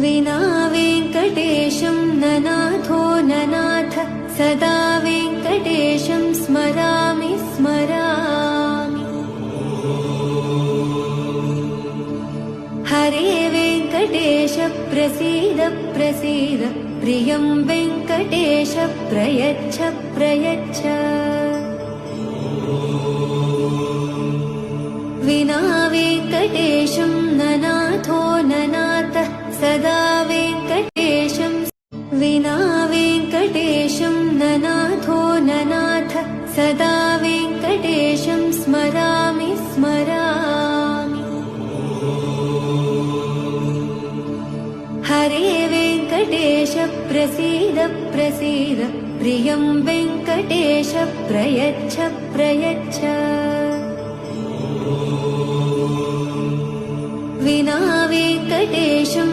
विना वेङ्कटेशं ननाथो ननाथ सदा वेङ्कटेशं स्मरामि स्मरामि। हरे वेङ्कटेश प्रसीद प्रसीद प्रियं वेङ्कटेश प्रयच्छ प्रयच्छ। विना वेङ्कटेशं ननाथो ननाथ सदा वेङ्कटेशं विना वेङ्कटेशं ननाथो ननाथ सदा वेङ्कटेशं स्मरामि स्मरामि। हरे वेङ्कटेश प्रसीद प्रसीद प्रियं वेङ्कटेश प्रयच्छ प्रयच्छ। विना वेङ्कटेशं